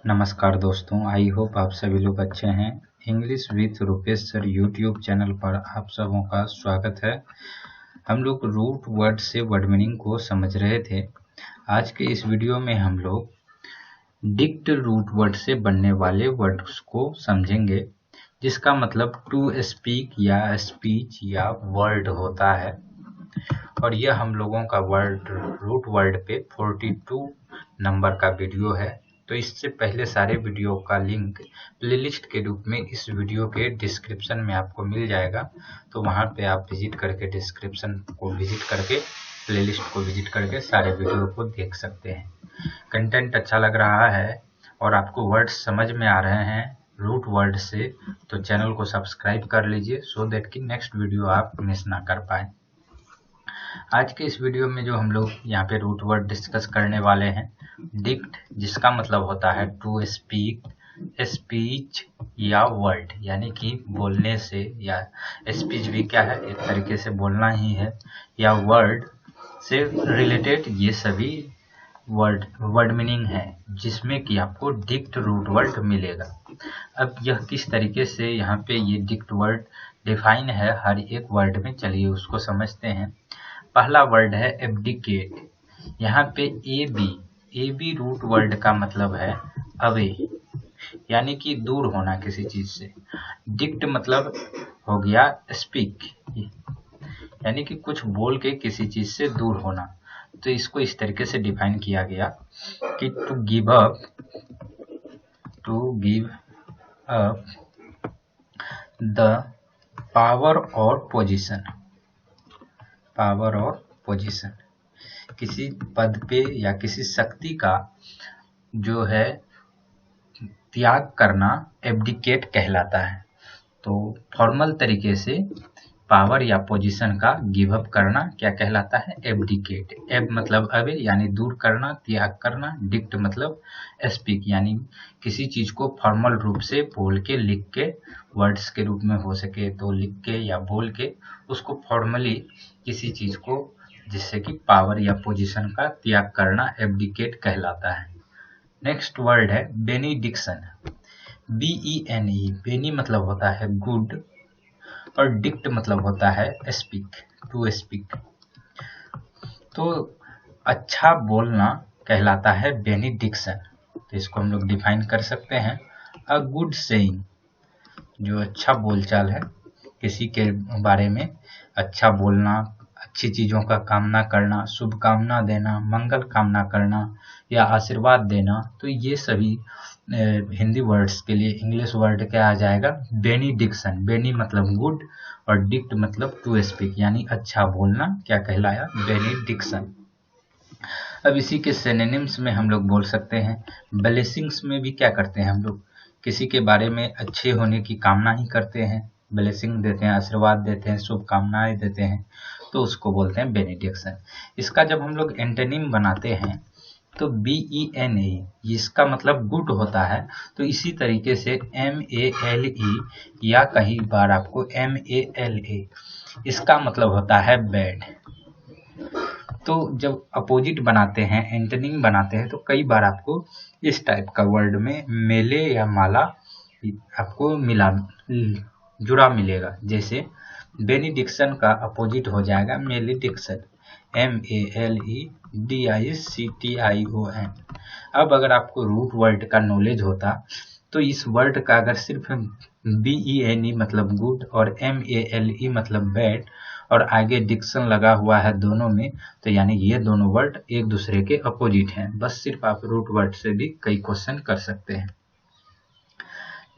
नमस्कार दोस्तों, I hope आप सभी लोग अच्छे हैं। English with Rupesh sir YouTube channel पर आप सबों का स्वागत है। हम लोग रूट वर्ड से वर्ड मीनिंग को समझ रहे थे। आज के इस वीडियो में हम लोग डिक्ट रूट वर्ड से बनने वाले वर्ड्स को समझेंगे, जिसका मतलब टू स्पीक या स्पीच या वर्ड होता है। और यह हम लोगों का वर्ड रूट वर्ड पे 42 नंबर का वीडियो है। तो इससे पहले सारे वीडियो का लिंक प्लेलिस्ट के रूप में इस वीडियो के डिस्क्रिप्शन में आपको मिल जाएगा। तो वहां पे आप विजिट करके डिस्क्रिप्शन को विजिट करके प्लेलिस्ट को विजिट करके सारे वीडियो को देख सकते हैं। कंटेंट अच्छा लग रहा है और आपको वर्ड्स समझ में आ रहे हैं रूट वर्ड से, तो चैनल को सब्सक्राइब कर लीजिए सो दैट कि नेक्स्ट वीडियो आप मिस ना कर पाए। आज के इस वीडियो में जो हम लोग यहाँ पे रूट वर्ड डिस्कस करने वाले हैं, डिक्ट, जिसका मतलब होता है टू स्पीक, स्पीच या वर्ड, यानी कि बोलने से, या स्पीच भी क्या है, एक तरीके से बोलना ही है, या वर्ड से रिलेटेड ये सभी वर्ड मीनिंग है, जिसमें कि आपको डिक्ट रूट वर्ड मिलेगा। अब यह किस तरीके से यहाँ पे ये डिक्ट वर्ड डिफाइन है हर एक वर्ड में, चलिए उसको समझते हैं। पहला वर्ड है एब्डिकेट। यहाँ पे ए बी रूट वर्ड का मतलब है अवे, यानी कि दूर होना किसी चीज से। डिक्ट मतलब हो गया स्पीक, यानी कि कुछ बोल के किसी चीज से दूर होना। तो इसको इस तरीके से डिफाइन किया गया कि to give up the power और पोजीशन, किसी पद पे या किसी शक्ति का जो है त्याग करना एब्डिकेट कहलाता है। तो फॉर्मल तरीके से पावर या पोजीशन का गिव अप करना क्या कहलाता है, एब्डिकेट। एब मतलब अवे यानी दूर करना, त्याग करना। डिक्ट मतलब स्पीक, यानी किसी चीज को फॉर्मल रूप से बोल के, लिख के, वर्ड्स के रूप में हो सके तो लिख के या बोल के उसको फॉर्मली किसी चीज को, जिससे कि पावर या पोजीशन का त्याग करना एब्डिकेट कहलाता है। नेक्स्ट वर्ड है बेनिडिक्शन। BENE, बेनी मतलब होता है गुड और डिक्ट मतलब होता है स्पीक, टू स्पीक। तो अच्छा बोलना कहलाता है बेनिडिक्शन। तो इसको हम लोग डिफाइन कर सकते हैं, अ गुड सेइंग, जो अच्छा बोलचाल है, किसी के बारे में अच्छा बोलना, अच्छी चीजों का कामना करना, शुभ कामना देना, मंगल कामना करना या आशीर्वाद देना। तो ये सभी हिंदी वर्ड्स के लिए इंग्लिश वर्ड क्या आ जाएगा, बेनिडिक्शन। बेनी मतलब गुड और डिक्ट मतलब टू स्पीक, यानी अच्छा बोलना क्या कहलाया, बेनिडिक्शन। अब इसी के सिनोनिम्स में हम लोग बोल सकते हैं, ब्लेसिंग्स में भी क्या करते हैं हम लोग, किसी के बारे में अच्छे होने की कामना ही करते हैं, ब्लेसिंग देते हैं, आशीर्वाद देते हैं, शुभकामनाएं देते हैं, तो उसको बोलते हैं बेनिडिक्शन। इसका जब हम लोग एंटोनिम बनाते हैं तो BENE, इसका मतलब गुड होता है। तो इसी तरीके से MALE या कई बार आपको MALA, इसका मतलब होता है बैड। तो जब अपोजिट बनाते हैं, एंटोनिम बनाते हैं, तो कई बार आपको इस टाइप का वर्ड में मेले या माला आपको जुड़ा मिलेगा। जैसे बेनिडिक्शन का अपोजिट हो जाएगा मेलेडिक्शन, MELEDICTION। अब अगर आपको रूट वर्ड का नॉलेज होता तो इस वर्ड का अगर सिर्फ BENE मतलब गुड और MALE मतलब बैड और आगे डिक्शन लगा हुआ है दोनों में, तो यानी ये दोनों वर्ड एक दूसरे के अपोजिट हैं। बस सिर्फ आप रूट वर्ड से भी कई क्वेश्चन कर सकते हैं।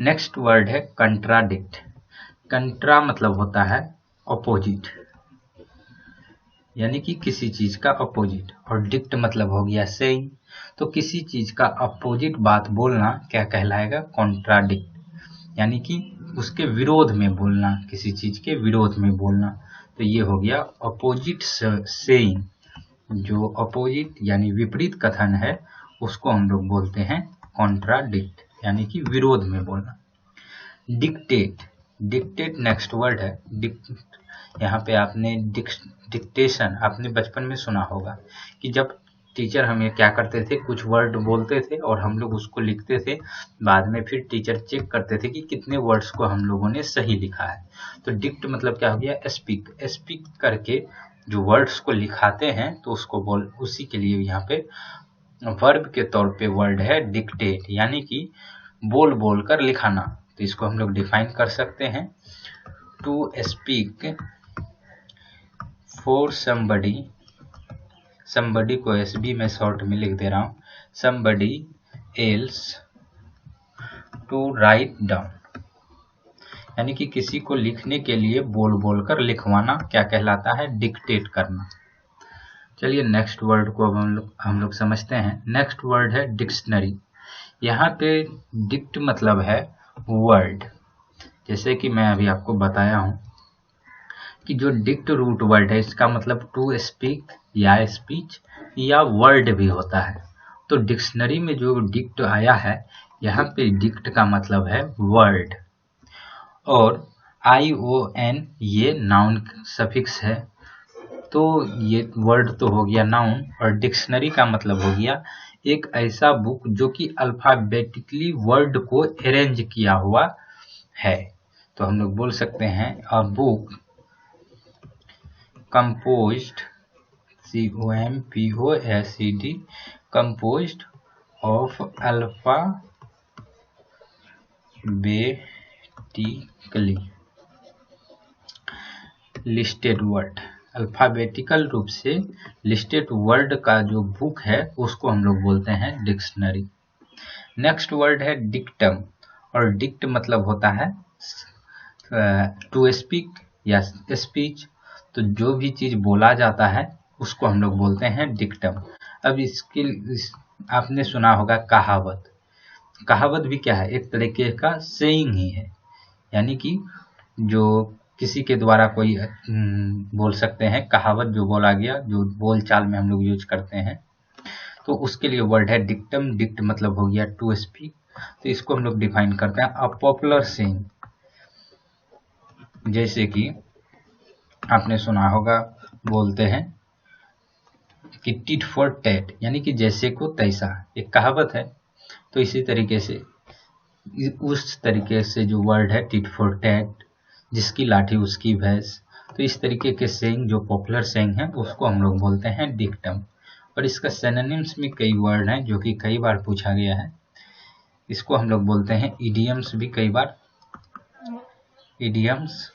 नेक्स्ट वर्ड है कंट्राडिक्ट। कंट्रा मतलब होता है अपोजिट, यानी कि किसी चीज का अपोजिट, और डिक्ट मतलब हो गया सेइंग। तो किसी चीज का अपोजिट बात बोलना क्या कहलाएगा, कॉन्ट्राडिक्ट, यानी कि उसके विरोध में बोलना, किसी चीज के विरोध में बोलना। तो ये हो गया अपोजिट सेइंग। जो अपोजिट यानी विपरीत कथन है उसको हम लोग बोलते हैं कॉन्ट्राडिक्ट, यानी कि विरोध में बोलना। डिक्टेट, डिक्टेट नेक्स्ट वर्ड है। यहाँ पे आपने डिक्टेशन आपने बचपन में सुना होगा कि जब टीचर हमें क्या करते थे, कुछ वर्ड बोलते थे और हम लोग उसको लिखते थे। बाद में फिर टीचर चेक करते थे कि कितने वर्ड्स को हम लोगों ने सही लिखा है। तो डिक्ट मतलब क्या हो गया, स्पीक। स्पीक करके जो वर्ड्स को लिखाते हैं तो उसको उसी के लिए यहाँ पे वर्ब के तौर पे वर्ड है डिक्टेट, यानी कि बोल बोल कर लिखाना। तो इसको हम लोग डिफाइन कर सकते हैं, to speak for somebody, somebody को SB में शॉर्ट में लिख दे रहा हूँ, somebody else to write down, यानी कि किसी को लिखने के लिए बोल बोल कर लिखवाना क्या कहलाता है, डिक्टेट करना। चलिए नेक्स्ट वर्ड को अब हम लोग समझते हैं। नेक्स्ट वर्ड है डिक्शनरी। यहाँ पे डिक्ट मतलब है वर्ड, जैसे कि मैं अभी आपको बताया हूँ कि जो डिक्ट रूट वर्ड है इसका मतलब टू स्पीक या स्पीच या वर्ड भी होता है। तो डिक्शनरी में जो डिक्ट आया है, यहाँ पे डिक्ट का मतलब है वर्ड, और ION ये नाउन सफिक्स है। तो ये वर्ड तो हो गया नाउन, और डिक्शनरी का मतलब हो गया एक ऐसा बुक जो कि अल्फाबेटिकली वर्ड को अरेंज किया हुआ है। तो हम लोग बोल सकते हैं a book composed COMPOSED composed of alphabetically listed word, alphabetical रूप से लिस्टेड वर्ड का जो बुक है उसको हम लोग बोलते हैं डिक्शनरी। नेक्स्ट वर्ड है डिक्टम, और डिक्ट मतलब होता है टू स्पीक या स्पीच। तो जो भी चीज बोला जाता है उसको हम लोग बोलते हैं डिक्टम। अब आपने सुना होगा कहावत। कहावत भी क्या है, एक तरीके का सेइंग ही है, यानी कि जो किसी के द्वारा कोई बोल सकते हैं, कहावत जो बोला गया, जो बोल चाल में हम लोग यूज करते हैं, तो उसके लिए वर्ड है डिक्टम। डिक्ट मतलब हो गया टू स्पीक। तो इसको हम लोग डिफाइन करते हैं अ पॉपुलर सेइंग, जैसे कि आपने सुना होगा, बोलते हैं कि टिट फॉर टैट, यानी कि जैसे को तैसा, एक कहावत है। तो इसी तरीके से उस तरीके से जो वर्ड है टिट फॉर टैट, जिसकी लाठी उसकी भैंस, तो इस तरीके के सेइंग जो पॉपुलर सेइंग है उसको हम लोग बोलते हैं डिक्टम। और इसका सिनोनिम्स में कई वर्ड हैं जो कि कई बार पूछा गया है। इसको हम लोग बोलते हैं इडियम्स भी, कई बार इडियम्स,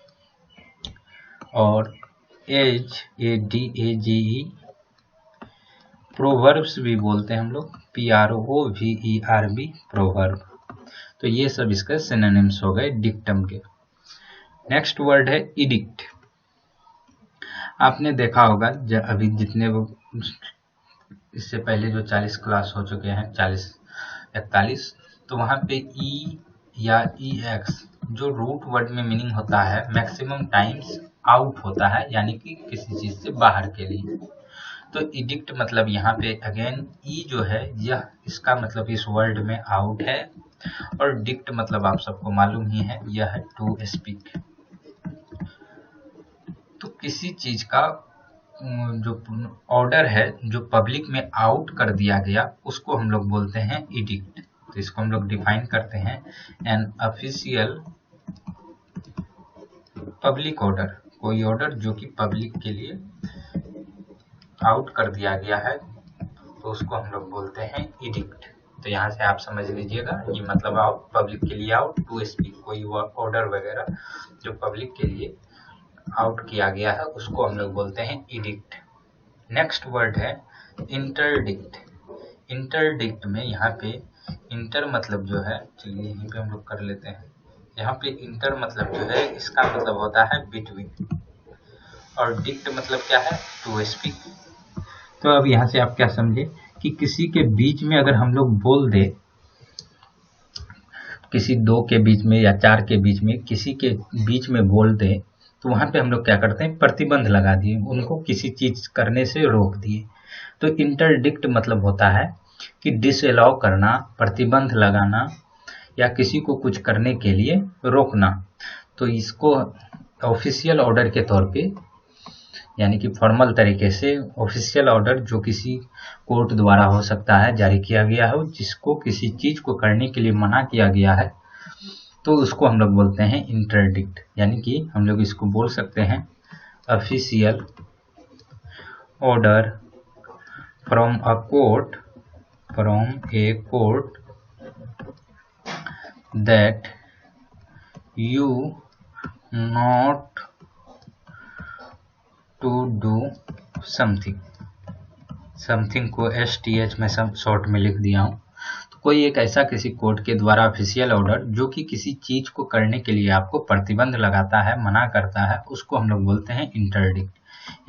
और ADAGE प्रोवर्ब्स भी बोलते हैं हम लोग, PROVERB प्रोवर्ब। तो ये सब इसके सिनोनिम्स हो गए डिक्टम के। नेक्स्ट वर्ड है इडिक्ट। आपने देखा होगा अभी जितने इससे पहले जो 40 क्लास हो चुके हैं, 40-41, तो वहाँ पे E या EX जो रूट वर्ड में मीनिंग होता है मैक्सिमम टाइम्स आउट होता है, यानी कि किसी चीज से बाहर के लिए। तो इडिक्ट मतलब यहाँ पे अगेन ई जो है यह, इसका मतलब इस वर्ड में आउट है, और डिक्ट मतलब आप सबको मालूम ही है, यह है टू स्पीक। तो किसी चीज का जो ऑर्डर है जो पब्लिक में आउट कर दिया गया उसको हम लोग बोलते हैं इडिक्ट। तो इसको हम लोग डिफाइन करते हैं एन ऑफिशियल पब्लिक ऑर्डर, कोई ऑर्डर जो कि पब्लिक के लिए आउट कर दिया गया है तो उसको हम लोग बोलते हैं इडिक्ट। तो यहाँ से आप समझ लीजिएगा ये मतलब आउट, पब्लिक के लिए आउट, टू स्पीक कोई ऑर्डर वगैरह जो पब्लिक के लिए आउट किया गया है उसको हम लोग बोलते हैं इडिक्ट। नेक्स्ट वर्ड है इंटरडिक्ट। इंटरडिक्ट में यहाँ पे इंटर मतलब जो है, चलिए यहीं पे हम लोग कर लेते हैं, यहाँ पे इंटर मतलब जो है इसका मतलब होता है बिटवीन, और डिक्ट मतलब क्या है, टू स्पीक। तो अब यहाँ से आप क्या समझे कि किसी के बीच में अगर हम लोग बोल दे, किसी दो के बीच में या चार के बीच में किसी के बीच में बोल दे, तो वहां पे हम लोग क्या करते हैं, प्रतिबंध लगा दिए, उनको किसी चीज करने से रोक दिए। तो इंटरडिक्ट मतलब होता है कि डिसअलाउ करना, प्रतिबंध लगाना, या किसी को कुछ करने के लिए रोकना। तो इसको ऑफिशियल ऑर्डर के तौर पे यानी कि फॉर्मल तरीके से ऑफिशियल ऑर्डर जो किसी कोर्ट द्वारा हो सकता है जारी किया गया हो, जिसको किसी चीज को करने के लिए मना किया गया है, तो उसको हम लोग बोलते हैं इंटरडिक्ट। यानी कि हम लोग इसको बोल सकते हैं official order from a court that you not to do something को STH में शॉर्ट में लिख दिया हूँ। तो कोई एक ऐसा किसी कोर्ट के द्वारा ऑफिशियल ऑर्डर जो कि किसी चीज को करने के लिए आपको प्रतिबंध लगाता है, मना करता है, उसको हम लोग बोलते हैं इंटरडिक्ट।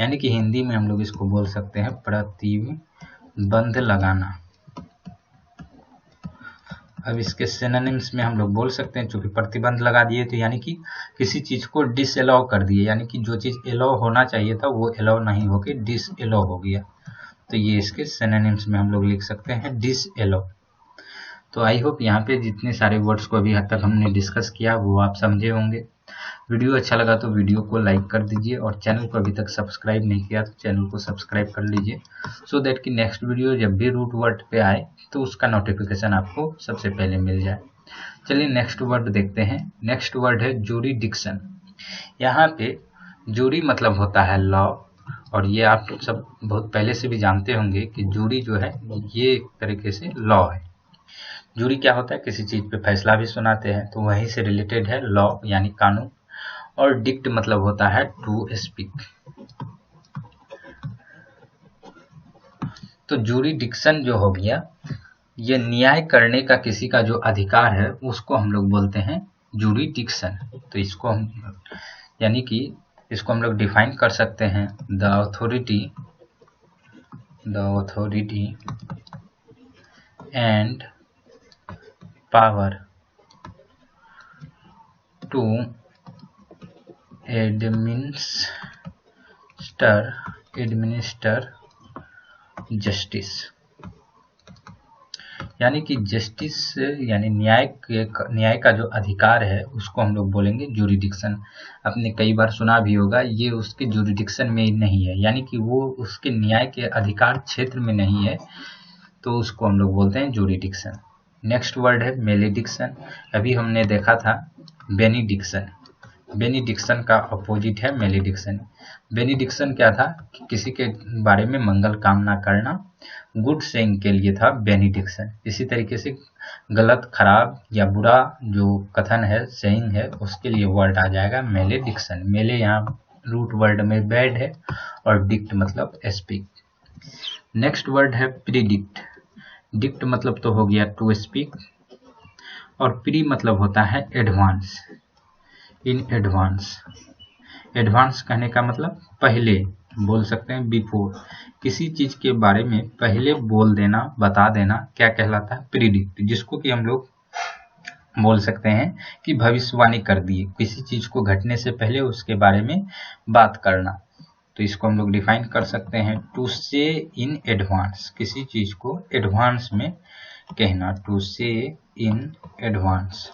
यानी कि हिंदी में हम लोग इसको बोल सकते हैं प्रतिबंध लगाना। अब इसके सिनोनिम्स में हम लोग बोल सकते हैं, चूंकि प्रतिबंध लगा दिए तो यानी कि किसी चीज को डिसअलाउ कर दिए, यानी कि जो चीज अलाउ होना चाहिए था वो अलाउ नहीं होके डिसअलाउ हो गया। तो ये इसके सिनोनिम्स में हम लोग लिख सकते हैं डिसअलाउ। तो आई होप यहाँ पे जितने सारे वर्ड्स को अभी हद तक हमने डिस्कस किया वो आप समझे होंगे। वीडियो अच्छा लगा तो वीडियो को लाइक कर दीजिए, और चैनल को अभी तक सब्सक्राइब नहीं किया तो चैनल को सब्सक्राइब कर लीजिए, सो दैट कि नेक्स्ट वीडियो जब भी रूट वर्ड पे आए तो उसका नोटिफिकेशन आपको सबसे पहले मिल जाए। चलिए नेक्स्ट वर्ड देखते हैं। नेक्स्ट वर्ड है जूरिडिक्शन। यहाँ पे जूरी मतलब होता है लॉ, और ये आप सब बहुत पहले से भी जानते होंगे कि जूरी जो है ये एक तरीके से लॉ है। जूरी क्या होता है, किसी चीज पे फैसला भी सुनाते हैं, तो वहीं से रिलेटेड है लॉ यानी कानून। और डिक्ट मतलब होता है टू स्पीक। तो जूरिडिक्शन जो हो गया, ये न्याय करने का किसी का जो अधिकार है उसको हम लोग बोलते हैं जूरिडिक्शन। तो इसको हम यानी कि इसको हम लोग डिफाइन कर सकते हैं the authority and power to administer justice. यानी कि जस्टिस यानी न्याय का जो अधिकार है उसको हम लोग बोलेंगे जूरिडिक्शन। आपने कई बार सुना भी होगा ये उसके जूरिडिक्शन में नहीं है, यानी कि वो उसके न्याय के अधिकार क्षेत्र में नहीं है, तो उसको हम लोग बोलते हैं जूरिडिक्शन। नेक्स्ट वर्ड है मेलेडिक्शन। अभी हमने देखा था बेनिडिक्शन। बेनिडिक्शन का अपोजिट है मेलेडिक्शन। बेनिडिक्शन क्या था कि किसी के बारे में मंगल कामना करना, गुड सेइंग के लिए था बेनिडिक्शन। इसी तरीके से गलत, खराब या बुरा जो कथन है, सेइंग है, उसके लिए वर्ड आ जाएगा मेलेडिक्शन। मेले यहाँ रूट वर्ड में बैड है, और डिक्ट मतलब स्पीक। नेक्स्ट वर्ड है प्रीडिक्ट। डिक्ट मतलब तो हो गया टू स्पीक, और प्री मतलब होता है एडवांस, इन एडवांस। एडवांस कहने का मतलब पहले, बोल सकते हैं बिफोर। किसी चीज के बारे में पहले बोल देना, बता देना, क्या कहलाता है प्रीडिक्ट, जिसको कि हम लोग बोल सकते हैं कि भविष्यवाणी कर दिए, किसी चीज को घटने से पहले उसके बारे में बात करना। तो इसको हम लोग डिफाइन कर सकते हैं टू से इन एडवांस, किसी चीज को एडवांस में कहना। टू से इन एडवांस,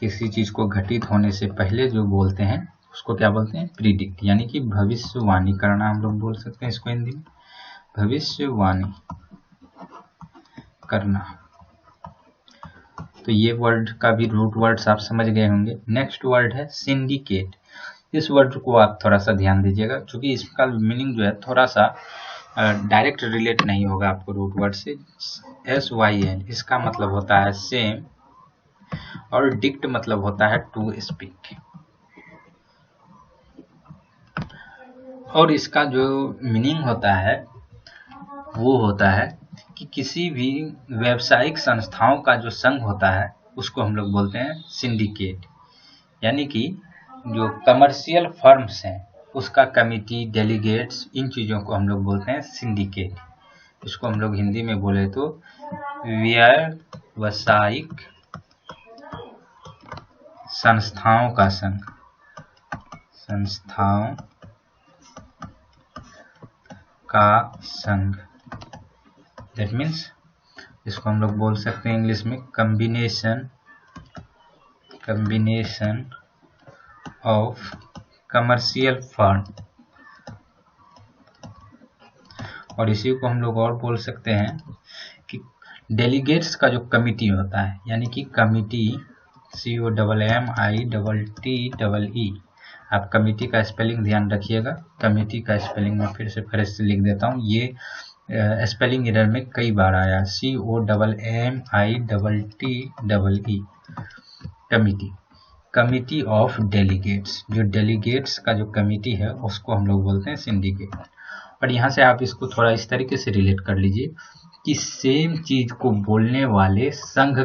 किसी चीज को घटित होने से पहले जो बोलते हैं उसको क्या बोलते हैं प्रीडिक्ट, यानी कि भविष्यवाणी करना हम लोग बोल सकते हैं इसको हिंदी में, भविष्यवाणी करना। तो ये वर्ड का भी रूट वर्ड्स आप समझ गए होंगे। नेक्स्ट वर्ड है सिंडिकेट। इस वर्ड को आप थोड़ा सा ध्यान दीजिएगा, क्योंकि इसका मीनिंग जो है थोड़ा सा डायरेक्ट रिलेट नहीं होगा आपको रूट वर्ड से। SYN इसका मतलब होता है सेम, और डिक्ट मतलब होता है टू स्पीक। और इसका जो मीनिंग होता है वो होता है कि किसी भी व्यावसायिक संस्थाओं का जो संघ होता है उसको हम लोग बोलते हैं सिंडिकेट। यानी कि जो कमर्शियल फर्म्स हैं उसका कमिटी, डेलीगेट्स, इन चीज़ों को हम लोग बोलते हैं सिंडिकेट। इसको हम लोग हिंदी में बोले तो व्यावसायिक संस्थाओं का संघ, संस्थाओं का संघ। दैट मीन्स इसको हम लोग बोल सकते हैं इंग्लिश में कम्बिनेशन ऑफ कमर्शियल फर्म और इसी को हम लोग और बोल सकते हैं कि डेलीगेट्स का जो कमिटी होता है, यानी कि कमिटी COMMITTEE। आप कमिटी का स्पेलिंग ध्यान रखिएगा। कमिटी का स्पेलिंग मैं फिर से लिख देता हूँ, ये स्पेलिंग एरर में कई बार आया, COMMITTEE। Committee, committee of delegates, जो डेलीगेट्स का जो कमिटी है उसको हम लोग बोलते हैं सिंडिकेट। और यहाँ से आप इसको थोड़ा इस तरीके से रिलेट कर लीजिए कि सेम चीज को बोलने वाले संघ,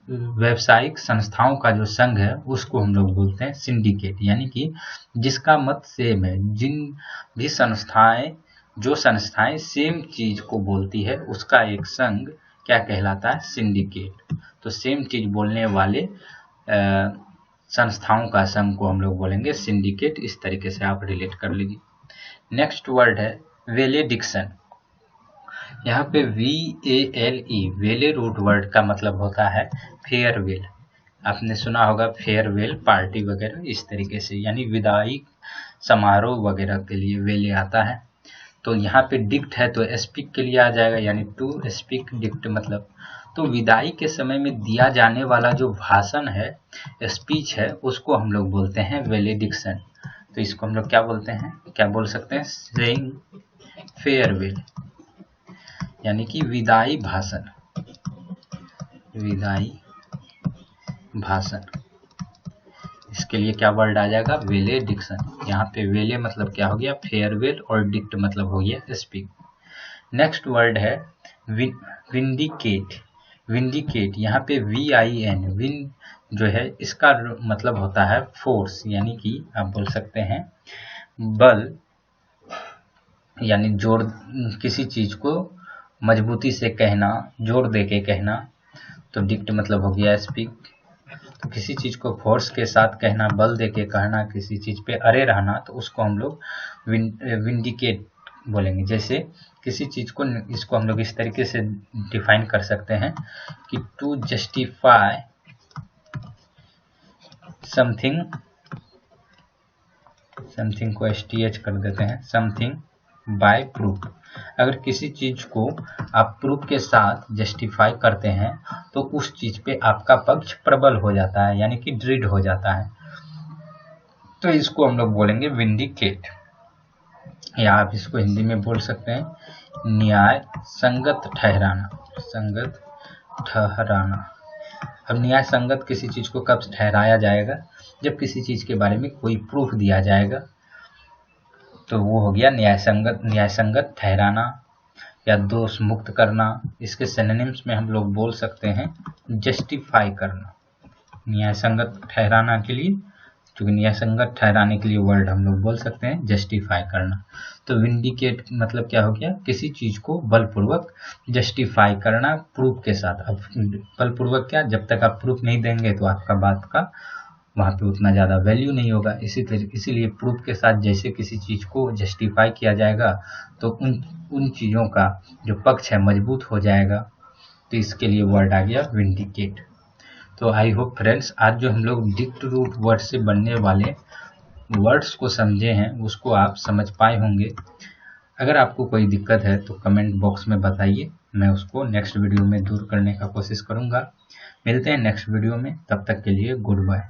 व्यावसायिक संस्थाओं का जो संघ है उसको हम लोग बोलते हैं सिंडिकेट, यानी कि जिसका मत सेम है, जिन भी संस्थाएं, जो संस्थाएं सेम चीज को बोलती है उसका एक संघ क्या कहलाता है, सिंडिकेट। तो सेम चीज बोलने वाले संस्थाओं का संघ को हम लोग बोलेंगे सिंडिकेट। इस तरीके से आप रिलेट कर लीजिए। नेक्स्ट वर्ड है वेलेडिक्शन। यहाँ पे VALE, वेले रूट वर्ड का मतलब होता है फेयरवेल। आपने सुना होगा फेयरवेल पार्टी वगैरह, इस तरीके से, यानी विदाई समारोह वगैरह के लिए वेले आता है। तो यहाँ पे डिक्ट है तो स्पीक के लिए आ जाएगा, यानी टू स्पीक डिक्ट मतलब। तो विदाई के समय में दिया जाने वाला जो भाषण है, स्पीच है, उसको हम लोग बोलते हैं वेलेडिक्शन। तो इसको हम लोग क्या बोलते हैं, क्या बोल सकते हैं, सेइंग फेयरवेल, यानी कि विदाई भाषण, विदाई भाषण। इसके लिए क्या वर्ड आ जाएगा, वेलेडिक्शन। यहाँ पे वेले मतलब क्या हो गया, फेयरवेल, और डिक्ट मतलब हो गया स्पीक। नेक्स्ट वर्ड है विंडिकेट। विंडिकेट, यहाँ पे VIN, विन जो है इसका मतलब होता है फोर्स, यानी कि आप बोल सकते हैं बल, यानी जोर, किसी चीज को मजबूती से कहना, जोर दे के कहना। तो डिक्ट मतलब हो गया स्पीक। तो किसी चीज को फोर्स के साथ कहना, बल दे के कहना, किसी चीज पे अड़े रहना, तो उसको हम लोग विंडिकेट बोलेंगे। जैसे किसी चीज को, इसको हम लोग इस तरीके से डिफाइन कर सकते हैं कि टू जस्टिफाई समथिंग, समथिंग को STH कर देते हैं, समथिंग बाय प्रूफ। अगर किसी चीज को आप प्रूफ के साथ जस्टिफाई करते हैं तो उस चीज पे आपका पक्ष प्रबल हो जाता है, यानी कि दृढ़ हो जाता है। तो इसको हम लोग बोलेंगे विंडिकेट, या आप इसको हिंदी में बोल सकते हैं न्याय संगत ठहराना, संगत ठहराना। अब न्याय संगत किसी चीज को कब ठहराया जाएगा, जब किसी चीज के बारे में कोई प्रूफ दिया जाएगा, तो वो हो गया न्याय संगत। न्याय संगत ठहराना या दोष मुक्त करना। इसके सिनोनिम्स में हम लोग बोल सकते हैं जस्टिफाई करना। न्याय संगत ठहराना के लिए, क्योंकि न्याय संगत ठहराने के लिए वर्ड हम लोग बोल सकते हैं जस्टिफाई करना। तो विंडिकेट मतलब क्या हो गया, किसी चीज को बलपूर्वक जस्टिफाई करना प्रूफ के साथ। अब बलपूर्वक क्या, जब तक आप प्रूफ नहीं देंगे तो आपका बात का वहाँ पे उतना ज़्यादा वैल्यू नहीं होगा। इसीलिए प्रूफ के साथ जैसे किसी चीज़ को जस्टिफाई किया जाएगा तो उन चीज़ों का जो पक्ष है मजबूत हो जाएगा। तो इसके लिए वर्ड आ गया विंडिकेट। तो आई होप फ्रेंड्स, आज जो हम लोग डिक्ट रूट वर्ड से बनने वाले वर्ड्स को समझे हैं उसको आप समझ पाए होंगे। अगर आपको कोई दिक्कत है तो कमेंट बॉक्स में बताइए, मैं उसको नेक्स्ट वीडियो में दूर करने का कोशिश करूँगा। मिलते हैं नेक्स्ट वीडियो में, तब तक के लिए गुड बाय।